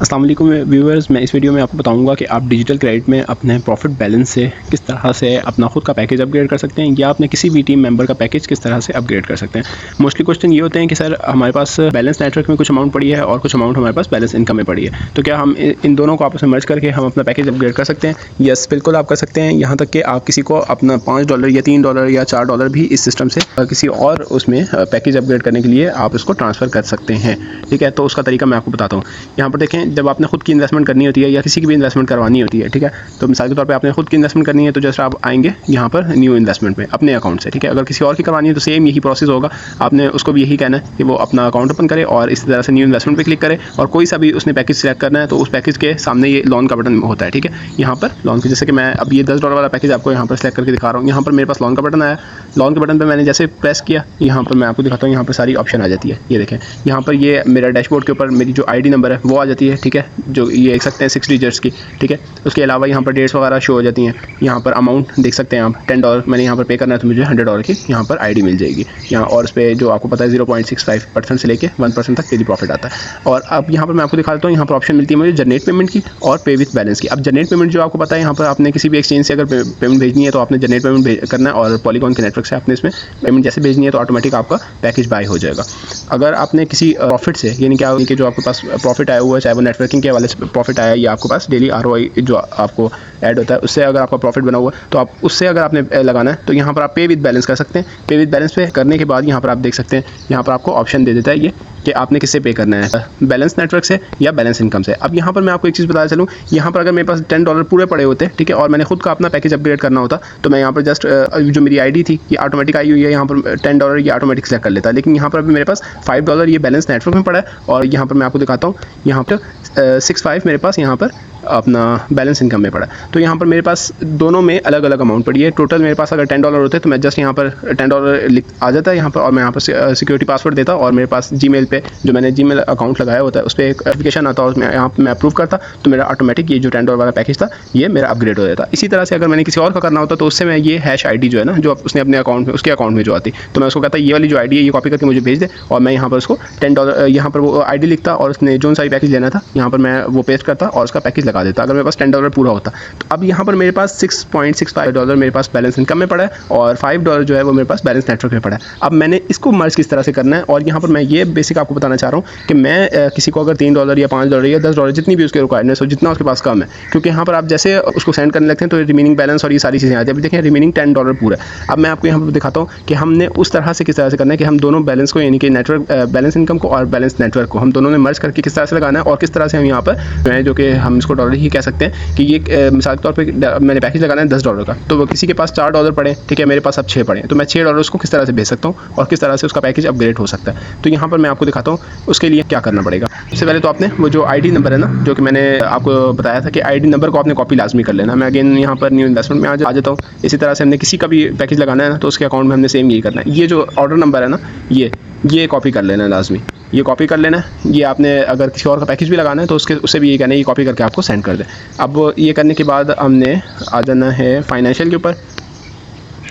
अस्सलाम वालेकुम व्यूअर्स, मैं इस वीडियो में आपको बताऊंगा कि आप डिजिटल क्रेडिट में अपने प्रॉफिट बैलेंस से किस तरह से अपना खुद का पैकेज अपग्रेड कर सकते हैं या अपने किसी भी टीम मेंबर का पैकेज किस तरह से अपग्रेड कर सकते हैं। मोस्टली क्वेश्चन ये होते हैं कि सर हमारे पास बैलेंस नेटवर्क में कुछ अमाउंट पड़ी है और कुछ अमाउंट हमारे पास बैलेंस इनकम में पड़ी है, तो क्या हम इन दोनों को आपस में मर्ज करके हम अपना पैकेज अपग्रेड कर सकते हैं? यस, बिल्कुल आप कर सकते हैं। यहाँ तक कि आप किसी को अपना $5 या $3 या $4 भी इस सिस्टम से किसी और उसमें पैकेज अपग्रेड करने के लिए आप इसको ट्रांसफ़र कर सकते हैं। ठीक है, तो उसका तरीका मैं आपको बताता हूँ। यहाँ पर देखें, जब आपने खुद की इन्वेस्टमेंट करनी होती है या किसी की भी इन्वेस्टमेंट करवानी होती है, ठीक है, तो मिसाल के तौर पे आपने खुद की इन्वेस्टमेंट करनी है तो जैसे आप आएंगे यहाँ पर न्यू इन्वेस्टमेंट में अपने अकाउंट से। ठीक है, अगर किसी और की करवानी है तो सेम यही प्रोसेस होगा। आपने उसको भी यही कहना है कि वो अपना अकाउंट ओपन करे और इस तरह से न्यू इन्वेस्टमेंट पे क्लिक करे और कोई सा भी उसने पैकेज सेलेक्ट करना है तो उस पैकेज के सामने ये लोन का बटन होता है। ठीक है, यहाँ पर लोन की, जैसे कि मैं अब ये $10 वाला पैकेज आपको यहाँ पर सेलेक्ट करके दिखा रहा हूँ। यहाँ पर मेरे पास लोन का बटन आया। लोन के बटन पर मैंने जैसे प्रेस किया, यहाँ पर मैं आपको दिखाता हूँ, यहाँ पर सारी ऑप्शन आ जाती है। ये देखें, यहाँ पर ये मेरा डैशबोर्ड के ऊपर मेरी जो ID नंबर है वो आ जाती है। ठीक है, जो ये देख सकते हैं 6 डिजिट्स की। ठीक है, उसके अलावा यहाँ पर डेट्स वगैरह शो हो जाती हैं। यहाँ पर अमाउंट देख सकते हैं आप, $10 मैंने यहाँ पर पे करना है तो मुझे $100 की यहाँ पर ID मिल जाएगी यहाँ। और उस पर जो आपको पता है 0.65% से लेके 1% तक डेली प्रॉफिट आता है। और अब यहाँ पर मैं आपको दिखा देता हूँ, यहाँ पर ऑप्शन मिलती है मुझे जनरेट पेमेंट की और पे विथ बैलेंस की। अब जनरेट पेमेंट जो आपको पता है, यहाँ पर आपने किसी भी एक्सचेंज से अगर पेमेंट भेजनी है तो आपने जनरेट पेमेंट करना है और पॉलीगॉन के नेटवर्क से आपने इसमें पेमेंट जैसे भेजनी है तो ऑटोमेटिक आपका पैकेज बाय हो जाएगा। अगर आपने किसी प्रॉफिट से, यानी क्या कि जो आपके पास प्रॉफिट आया हुआ है, चाहे वो नेटवर्किंग के हवाले से प्रॉफिट आया या आपके पास डेली ROI जो आपको ऐड होता है उससे अगर आपका प्रॉफिट बना हुआ है तो आप उससे अगर आपने लगाना है तो यहाँ पर आप पे विद बैलेंस कर सकते हैं। पे विद बैलेंस पे करने के बाद यहाँ पर आप देख सकते हैं, यहाँ पर आपको ऑप्शन दे देता है ये कि आपने किससे पे करना है, बैलेंस नेटवर्क से या बैलेंस इनकम से। अब यहाँ पर मैं आपको एक चीज़ बताना चलूँ, यहाँ पर अगर मेरे पास $10 पूरे पड़े होते, ठीक है, और मैंने खुद का अपना पैकेज अपग्रेड करना होता तो मैं यहाँ पर जस्ट जो मेरी ID थी ये ऑटोमेटिक आई हुई है, यहाँ पर $10 ये ऑटोमेटिक सेलेक्ट कर लेता है। लेकिन यहाँ पर अभी मेरे पास $5 ये बैलेंस नेटवर्क में पड़ा है और यहाँ पर मैं आपको दिखाता हूँ, यहाँ पर 65 मेरे पास यहाँ पर अपना बैलेंस इनकम में पड़ा। तो यहाँ पर मेरे पास दोनों में अलग अलग अमाउंट पड़ी है। टोटल मेरे पास अगर $10 होते तो मैं जस्ट यहाँ पर $10 आ जाता है यहाँ पर और मैं यहाँ पर सिक्योरिटी पासवर्ड देता और मेरे पास जीमेल पे जो मैंने जीमेल अकाउंट लगाया होता है उस पर एक एप्लीकेशन आता है, उसमें यहाँ पर मैं अप्रूव करता तो मेरा ऑटोमेटिक ये जो $10 वाला पैकेज था ये मेरा अपग्रेड हो जाता। इसी तरह से अगर मैंने किसी और का करना होता तो उससे मैं ये #ID जो है ना, जो उसने अपने अकाउंट में उसके अकाउंट में जो आती तो मैं उसको कहता ये वाली जो ID है ये कॉपी करके मुझे भेज दे और मैं यहाँ पर उसको $10 यहाँ पर वो ID लिखता और उसने जो सा भी पैकेज लेना था यहाँ पर मैं वो पेस्ट करता और उसका पैकेज लगा देता। अगर मेरे पास $10 पूरा होता तो अब यहाँ पर मेरे पास $6.65 मेरे पास बैलेंस इनकम में पड़ा है और $5 जो है वो मेरे पास बैलेंस नेटवर्क में पड़ा है। अब मैंने इसको मर्ज किस तरह से करना है और यहाँ पर मैं ये बेसिक आपको बताना चाह रहा हूँ कि मैं किसी को अगर $3 या $5 या $10 जितनी भी उसके रिक्वायरमेंट हो, जितना उसके पास कम है, क्योंकि यहाँ पर आप जैसे उसको सेंड करने लगते हैं तो रिमेनिंग बैलेंस और ये सारी चीज़ें आती हैं। अभी देखें रिमेनिंग $10 पूरा है। अब मैं आपको यहाँ पर दिखाता हूँ कि हमने उस तरह से किस तरह से करना है कि हम दोनों बैलेंस को, यानी कि नेटवर्क बैलेंस इनकम को और बैलेंस नेटवर्क को हम दोनों ने मर्ज करके किस तरह से लगाना है और किस तरह से हम यहाँ पर जो कि हम इसको डॉलर ही कह सकते हैं कि ये मिसाल के तौर पे मैंने पैकेज लगाना है $10 का, तो किसी के पास $4 पड़े, ठीक है, मेरे पास अब 6 पड़े, तो मैं $6 उसको किस तरह से भेज सकता हूँ और किस तरह से उसका पैकेज अपग्रेड हो सकता है। तो यहाँ पर मैं आपको दिखाता हूँ उसके लिए क्या करना पड़ेगा। सबसे पहले तो आपने वो जो ID नंबर है ना, जो कि मैंने आपको बताया था कि ID नंबर को आपने कॉपी लाजमी कर लेना। मैं अगेन यहाँ पर न्यू इन्वेस्टमेंट में आ जाता हूँ। इसी तरह से हमने किसी का भी पैकेज लगाना है ना तो उसके अकाउंट में हमने सेम यही करना है। ये जो ऑर्डर नंबर है ना ये कॉपी कर लेना है लाजमी, ये कॉपी कर लेना है। ये आपने अगर किसी और का पैकेज भी लगाना है तो उससे भी ये कहना है ये कॉपी करके आपको सेंड कर दे। अब ये करने के बाद हमने आ जाना है फाइनेंशियल के ऊपर।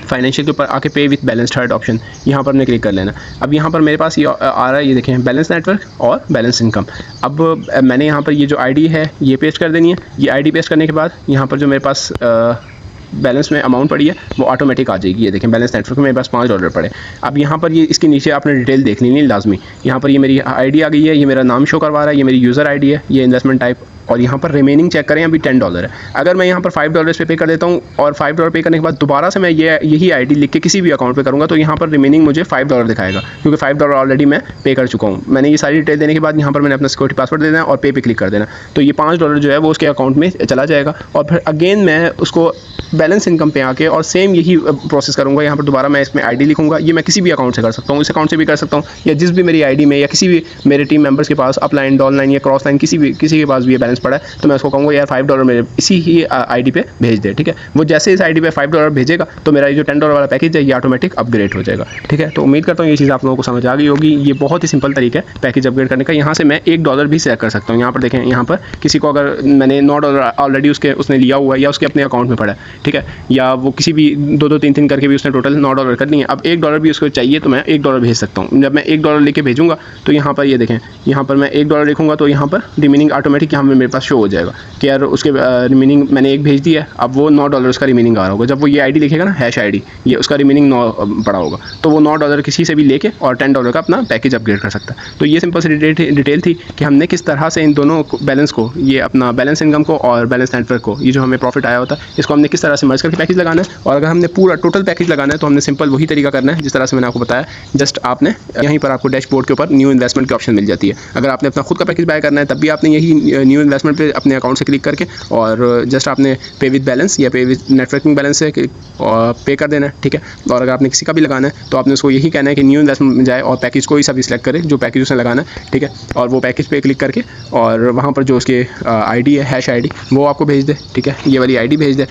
फाइनेंशियल के ऊपर आके पे विथ बैलेंस थर्ड ऑप्शन यहाँ पर हमने क्लिक कर लेना। अब यहाँ पर मेरे पास ये आ रहा है, ये देखें बैलेंस नेटवर्क और बैलेंस इनकम। अब मैंने यहाँ पर ये जो ID है ये पेस्ट कर देनी है। ये ID पेस्ट करने के बाद यहाँ पर जो मेरे पास बैलेंस में अमाउंट पड़ी है वो ऑटोमेटिक आ जाएगी। ये देखें बैलेंस नेटवर्क में मेरे पास $5 पड़े। अब यहाँ पर ये इसके नीचे आपने डिटेल देख लेनी है लाजमी। यहाँ पर ये मेरी ID आ गई है, ये मेरा नाम शो करवा रहा है, ये मेरी यूज़र ID है, ये इन्वेस्टमेंट टाइप, और यहाँ पर रिमेनिंग चेक करें अभी $10 है। अगर मैं यहाँ पर $5 पे कर देता हूँ और $5 पे करने के बाद दोबारा से मैं यही ID लिख के किसी भी अकाउंट पे करूँगा तो यहाँ पर रिमेनिंग मुझे $5 दिखाएगा, क्योंकि $5 ऑलरेडी मैं पे कर चुका हूँ। मैंने ये सारी डिटेल देने के बाद यहाँ पर मैंने अपना सिक्योरिटी पासवर्ड दे देना और पे क्लिक कर देना, तो ये $5 जो है वो उसके अकाउंट में चला जाएगा। और फिर अगेन मैं उसको बैलेंस इनकम पे आके और सेम यही प्रोसेस करूँगा। यहाँ पर दोबारा मैं इसमें ID लिखूँगा। ये मैं किसी भी अकाउंट से कर सकता हूँ, इस अकाउंट से भी कर सकता हूँ या जिस भी मेरी ID में या किसी भी मेरे टीम मेंबर्स के पास अपलाइन, डाउनलाइन या क्रॉस लाइन किसी के पास भी बैलेंस बैलेंस पड़ा है तो मैं उसको कहूँगा यार $5 मेरे इसी ही आईडी पे भेज दे, ठीक है। वो जैसे इस आईडी पे $5 भेजेगा तो मेरा जो $10 वाला पैकेज है ये ऑटोमेटिक अपग्रेड हो जाएगा, ठीक है। तो उम्मीद करता हूँ ये चीज़ आप लोगों को समझ आ गई होगी। ये बहुत ही सिंपल तरीका है पैकेज अपग्रेड करने का। यहाँ से मैं $1 भी सेलेक्ट कर सकता हूँ। यहाँ पर देखें, यहाँ पर किसी को अगर मैंने $9 ऑलरेडी उसने लिया हुआ है या उसके अपने अकाउंट में पड़ा है, ठीक है, या वो किसी भी 2-2 3-3 करके भी उसने टोटल $9 कर लिए, अब $1 भी उसको चाहिए तो मैं $1 भेज सकता हूँ। जब मैं $1 लेके भेजूंगा तो यहाँ पर ये देखें, यहाँ पर मैं $1 लिखूंगा तो यहाँ पर रिमेनिंग ऑटोमेटिक यहाँ पर मेरे पास शो हो जाएगा कि यार उसके रिमेनिंग मैंने एक भेज दिया है, अब वो $9 उसका रिमेनिंग आ रहा होगा। जब वो ये आईडी लिखेगा ना, हैश आईडी, ये उसका रिमेनिंग 9 पड़ा होगा, तो वो $9 किसी से भी लेके और $10 का अपना पैकेज अपग्रेड कर सकता है। तो ये सिंपल सी डिटेल थी कि हमने किस तरह से इन दोनों बैलेंस को, ये अपना बैलेंस इनकम को और बैलेंस नेटवर्क को, ये जो हमें प्रॉफिट आया होता है, इसको हमने किस तरह से मर्ज करके पैकेज लगाना है। और अगर हमने पूरा टोटल पैकेज लगाना है तो हमने सिंपल वही तरीका करना है जिस तरह से मैंने आपको बताया। जस्ट आपने यहीं पर आपको डैशबोर्ड के ऊपर न्यू इन्वेस्टमेंट की ऑप्शन मिल जाती है। अगर आपने अपना खुद का पैकेज बाय करना है तब भी आपने यही न्यू इन्वेस्टमेंट पे अपने अकाउंट से क्लिक करके और जस्ट आपने पे विद बैलेंस या पे विद नेटवर्किंग बैलेंस से पे कर देना है, ठीक है। और अगर आपने किसी का भी लगाना है तो आपने उसको यही कहना है कि न्यू इन्वेस्टमेंट में जाए और पैकेज को ही सभी सिलेक्ट करे जो पैकेज उसने लगाना है, ठीक है। और वो पैकेज पे क्लिक करके और वहाँ पर जो उसके आईडी है, हैश आईडी, वो आपको भेज दे, ठीक है। ये वाली आईडी भेज दे,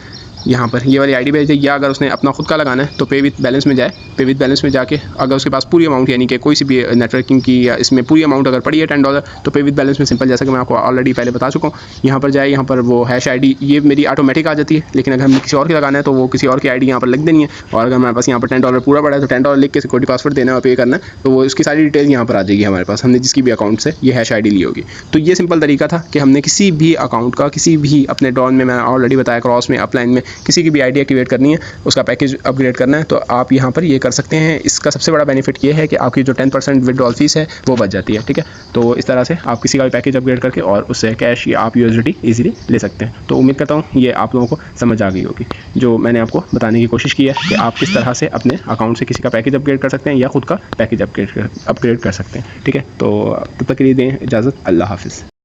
यहाँ पर ये वाली आईडी भेज दे। या अगर उसने अपना खुद का लगाना है तो पे विद बैलेंस में जाए, पे विद बैलेंस में जाके अगर उसके पास पूरी अमाउंट यानी कि कोई सी भी नेटवर्किंग की या इसमें पूरी अमाउंट अगर पड़ी है $10 तो पे विद बैलेंस में सिंपल, जैसा कि मैं आपको ऑलरेडी पहले बता चुका हूँ, यहाँ पर जाए, यहाँ पर वो हैश आईडी ये मेरी ऑटोमेटिक आ जाती है। लेकिन अगर हमें किसी और की लगाना है तो वो किसी और की आईडी यहाँ पर लिख देनी है। और अगर हमारे पास यहाँ पर $10 पूरा पड़ा है तो $10 लिख के सिक्योरिटी पासवर्ड देना है और पे करना है, तो वो उसकी सारी डिटेल यहाँ पर आ जाएगी हमारे पास, हमने जिसकी भी अकाउंट से ये हैश आईडी ली होगी। तो ये सिंपल तरीका था कि हमने किसी भी अकाउंट का, किसी भी अपने डॉन में, मैं ऑलरेडी बताया, क्रॉस में, अपलाइन में, किसी की भी आईडी एक्टिवेट करनी है, उसका पैकेज अपग्रेड करना है तो आप यहाँ पर ये कर सकते हैं। इसका सबसे बड़ा बेनिफिट ये है कि आपकी जो 10% विड्रॉल फीस है वो बच जाती है, ठीक है। तो इस तरह से आप किसी का भी पैकेज अपग्रेड करके और उससे कैश या आप USDT ईजिली ले सकते हैं। तो उम्मीद करता हूँ ये आप लोगों को समझ आ गई होगी जो मैंने आपको बताने की कोशिश की है कि आप किस तरह से अपने अकाउंट से किसी का पैकेज अपग्रेड कर सकते हैं या खुद का पैकेज अपग्रेड कर सकते हैं, ठीक है। तो तब तक के लिए दें इजाज़त। अल्लाह हाफिज़।